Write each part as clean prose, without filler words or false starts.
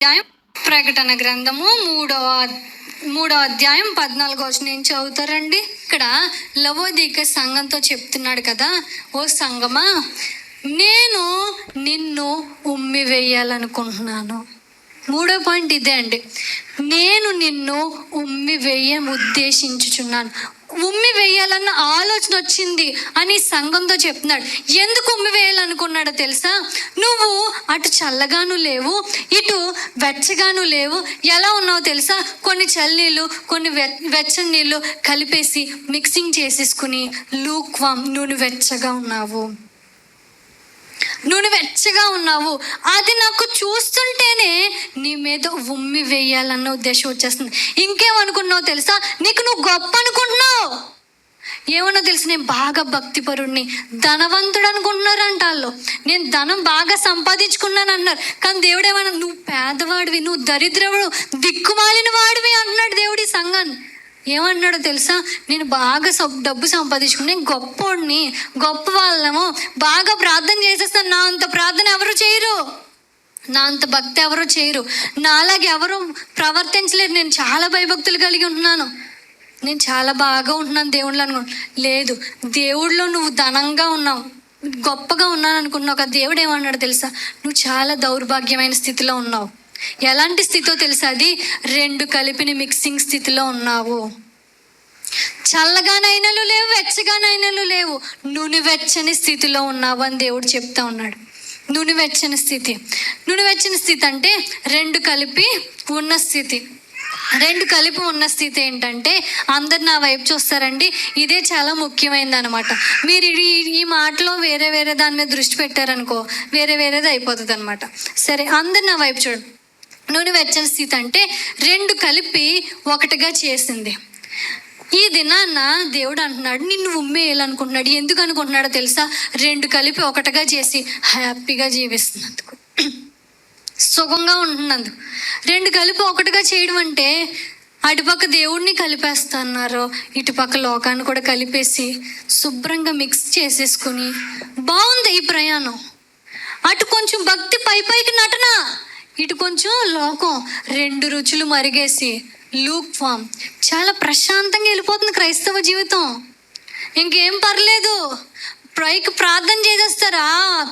అధ్యాయం ప్రకటన గ్రంథము మూడో అధ్యాయం 14 నేను చదువుతారండి. ఇక్కడ లవోదిక సంఘంతో చెప్తున్నాడు కదా, ఓ సంఘమా, నేను నిన్ను ఉమ్మి వేయాలనుకుంటున్నాను. మూడో పాయింట్ ఇదే అండి, నేను నిన్ను ఉమ్మి ఉద్దేశించుచున్నాను. ఉమ్మి వేయాలన్న ఆలోచన వచ్చింది అని సంఘంతో చెప్తున్నాడు. ఎందుకు ఉమ్మి వేయాలనుకున్నాడో తెలుసా? నువ్వు అటు చల్లగాను లేవు, ఇటు వెచ్చగాను లేవు. ఎలా ఉన్నావు తెలుసా? కొన్ని చల్లనీళ్ళు, కొన్ని వెచ్చని నీళ్ళు కలిపేసి మిక్సింగ్ చేసేసుకుని లూక్వామ్, నూనె వెచ్చగా ఉన్నావు. అది నాకు చూస్తుంటేనే నీ మీద ఉమ్మి వేయాలన్న ఉద్దేశం వచ్చేస్తుంది. ఇంకేమనుకున్నావు తెలుసా? నువ్వు గొప్ప అనుకుంటున్నావు. ఏమన్నా తెలుసు, నేను బాగా భక్తిపరుడిని, ధనవంతుడు అనుకుంటున్నారంట వాళ్ళు. నేను ధనం బాగా సంపాదించుకున్నాను అన్నారు. కానీ దేవుడు ఏమన్నా, నువ్వు పేదవాడివి, నువ్వు దరిద్రవుడు, దిక్కుమాలిన వాడివి అన్నాడు దేవుడి సంఘాన్ని. ఏమన్నాడో తెలుసా? నేను బాగా డబ్బు సంపాదించుకుని, నేను గొప్పోడిని, గొప్ప వాళ్ళము, బాగా ప్రార్థన చేసేస్తాను. నా అంత ప్రార్థన ఎవరు చేయరు, నా అంత భక్తి ఎవరు చేయరు, నాలాగే ఎవరు ప్రవర్తించలేరు. నేను చాలా భయభక్తులు కలిగి ఉంటున్నాను, నేను చాలా బాగా ఉంటున్నాను దేవుళ్ళు అనుకుంటున్నాను. లేదు, దేవుడిలో నువ్వు ధనంగా ఉన్నావు, గొప్పగా ఉన్నాను అనుకున్నావు కదా. దేవుడు ఏమన్నాడు తెలుసా? నువ్వు చాలా దౌర్భాగ్యమైన స్థితిలో ఉన్నావు. ఎలాంటి స్థితిలో తెలుసా? అది రెండు కలిపిన మిక్సింగ్ స్థితిలో ఉన్నావు. చల్లగానైనలు లేవు, వెచ్చగానైనలు లేవు, నూనె వెచ్చని స్థితిలో ఉన్నావు అని దేవుడు చెప్తా ఉన్నాడు. నూనె వెచ్చని స్థితి అంటే రెండు కలిపి ఉన్న స్థితి. రెండు కలిపి ఉన్న స్థితి ఏంటంటే, అందరు నా వైపు చూస్తారండి. ఇదే చాలా ముఖ్యమైనది అనమాట. మీరు ఈ మాటలో వేరే దాని మీద దృష్టి పెట్టారనుకో, వేరేది అయిపోతుంది అనమాట. సరే, అందరు నా వైపు చూడండి. నూనె వెచ్చని స్థితి అంటే రెండు కలిపి ఒకటిగా చేసింది. ఈ దినాన్న దేవుడు అంటున్నాడు, నిన్ను ఉమ్మేయాలనుకుంటున్నాడు. ఎందుకు అనుకుంటున్నాడో తెలుసా? రెండు కలిపి ఒకటిగా చేసి హ్యాపీగా జీవిస్తున్నందుకు, సుఖంగా ఉంటున్నందుకు. రెండు కలిపి ఒకటిగా చేయడం అంటే, అటుపక్క దేవుడిని కలిపేస్తున్నారు, ఇటుపక్క లోకాన్ని కూడా కలిపేసి శుభ్రంగా మిక్స్ చేసేసుకుని బాగుంది ఈ ప్రయాణం. అటు కొంచెం భక్తి పైకి నటన, ఇటు కొంచెం లోకం, రెండు రుచులు మరిగేసి లూక్ ఫామ్, చాలా ప్రశాంతంగా వెళ్ళిపోతుంది క్రైస్తవ జీవితం. ఇంకేం పర్లేదు, పైకి ప్రార్థన చేసేస్తారా,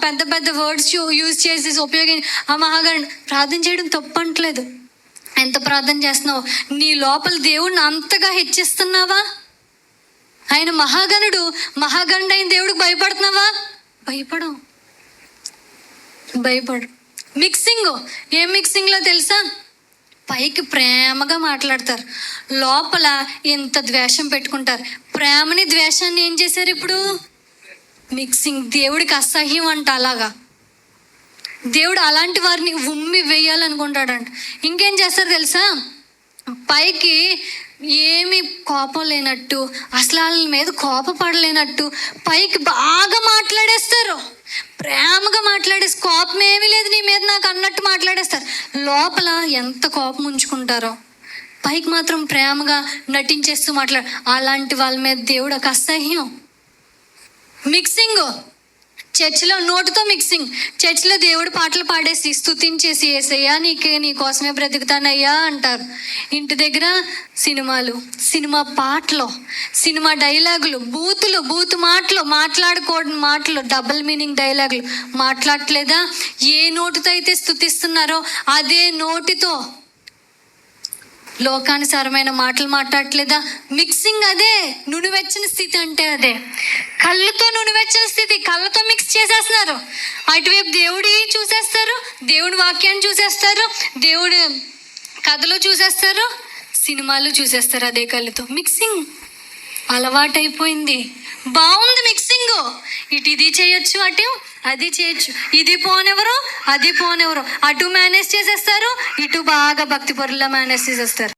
పెద్ద వర్డ్స్ యూజ్ చేసి ఉపయోగించి ఆ మహాగణుడు ప్రార్థన చేయడం తప్పు అంటలేదు. ఎంత ప్రార్థన చేస్తున్నావు, నీ లోపల దేవుడిని అంతగా హెచ్చిస్తున్నావా? ఆయన మహాగణుడు అయిన దేవుడికి భయపడుతున్నావా? భయపడు. ఏం మిక్సింగ్లో తెలుసా? పైకి ప్రేమగా మాట్లాడతారు, లోపల ఎంత ద్వేషం పెట్టుకుంటారు. ప్రేమని ద్వేషాన్ని ఏం చేశారు ఇప్పుడు? మిక్సింగ్. దేవుడికి అసహ్యం అంట. అలాగా దేవుడు అలాంటి వారిని ఉమ్మి వేయాలనుకుంటాడంట. ఇంకేం చేస్తారు తెలుసా? పైకి ఏమి కోపం లేనట్టు, అసలు వాళ్ళ మీద కోపపడలేనట్టు పైకి బాగా మాట్లాడేస్తారు, ప్రేమగా మాట్లాడేసి, కోపం ఏమీ లేదు నీ మీద నాకు అన్నట్టు మాట్లాడేస్తారు. లోపల ఎంత కోపం ఉంచుకుంటారో పైకి మాత్రం ప్రేమగా నటించేస్తూ అలాంటి వాళ్ళ మీద దేవుడు ఒక అసహ్యం. మిక్సింగ్ చర్చిలో, నోటుతో మిక్సింగ్. చర్చిలో దేవుడు పాటలు పాడేసి స్తుతించేసి, యేసయ్యా నీ కోసమే బ్రతుకుతానయ్యా అంటారు. ఇంటి దగ్గర సినిమా పాటలు, సినిమా డైలాగులు, బూత్ మాట్లాడుకోవడం, మాటలు, డబుల్ మీనింగ్ డైలాగులు మాట్లాడట్లేదా? ఏ నోటితో అయితే స్తుతిస్తున్నారో అదే నోటితో లోకానుసారమైన మాటలు మాట్లాడట్లేదా? మిక్సింగ్ అదే. నునువెచ్చని స్థితి అంటే అదే. కళ్ళతో నునువెచ్చని స్థితి, కళ్ళతో మిక్స్ చేసేస్తున్నారు. అటువైపు దేవుడి చూసేస్తారు, దేవుడి వాక్యాన్ని చూసేస్తారు, దేవుడి కథలు చూసేస్తారు, సినిమాలు చూసేస్తారు. అదే కళ్ళతో మిక్సింగ్ అలవాటైపోయింది. బాగుంది మిక్సింగ్. ఇది చేయొచ్చు, అటు అది చేయొచ్చు, ఇది పోనెవరు అది పోనెవరు, అటు మేనేజ్ చేసేస్తారు, ఇటు బాగా భక్తి పరుల్లో మేనేజ్ చేసేస్తారు.